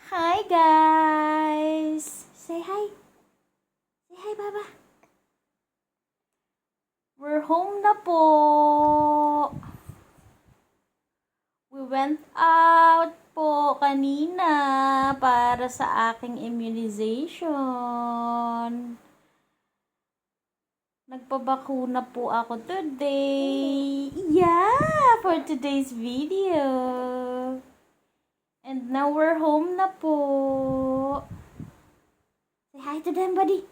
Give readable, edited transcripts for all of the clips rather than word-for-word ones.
Hi guys! Say hi! Say hi, Baba! We're home na po! We went out po kanina para sa aking immunization. Nagpabakuna po ako today. Yeah! For today's video. And now we're home na po. Say hi to them, buddy.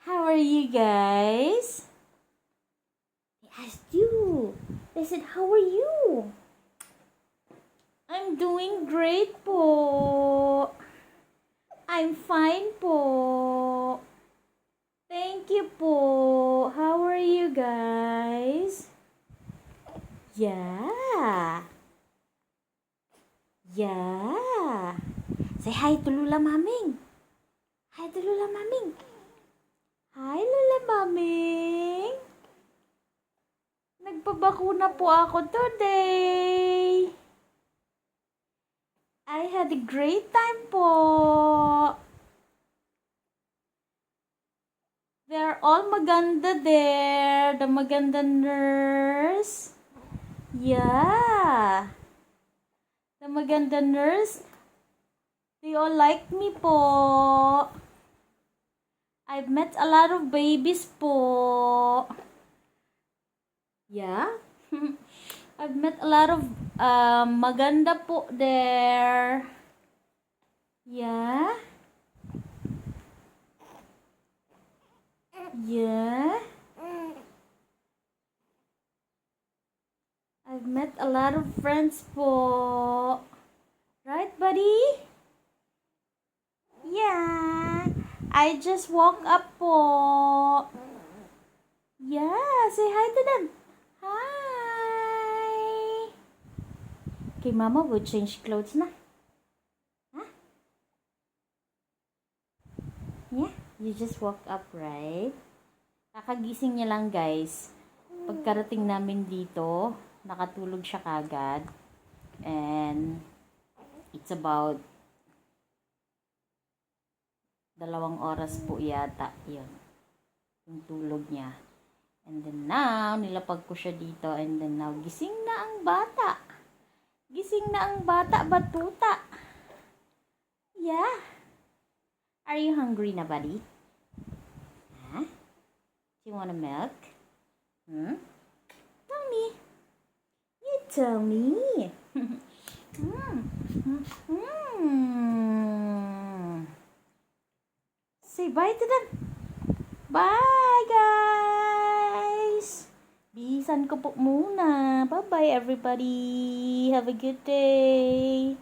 How are you guys? They asked you. They said, how are you? I'm doing great po. I'm fine po. Thank you po. How are you guys? Yeah. Yeah. Say hi to Lula Maming. Hi to Lula Maming. Hi Lula Maming. Nagpabakuna po ako today. I had a great time po. They're all maganda there. The maganda nurse. Yeah. The maganda nurse. They all like me po. I've met a lot of babies po. Yeah. I've met a lot of maganda po there. Yeah. Yeah. I've met a lot of friends po. Right, buddy? Yeah. I just woke up po. Yeah, say hi to them. Hi. Okay, Mama will change clothes na. Huh? Yeah, you just woke up, right? Kakagising niya lang, guys. Pagkarating namin dito, nakatulog siya kagad. And it's about 2 oras po yata yun. Yung tulog niya. And then now, nilapag ko siya dito. And then now, gising na ang bata. Gising na ang bata, batuta. Yeah. Are you hungry na, buddy? Huh? Do you want a milk? Tell me. You tell me. Say bye to them. Bye, guys. Bihisan ko po muna. Bye-bye, everybody. Have a good day.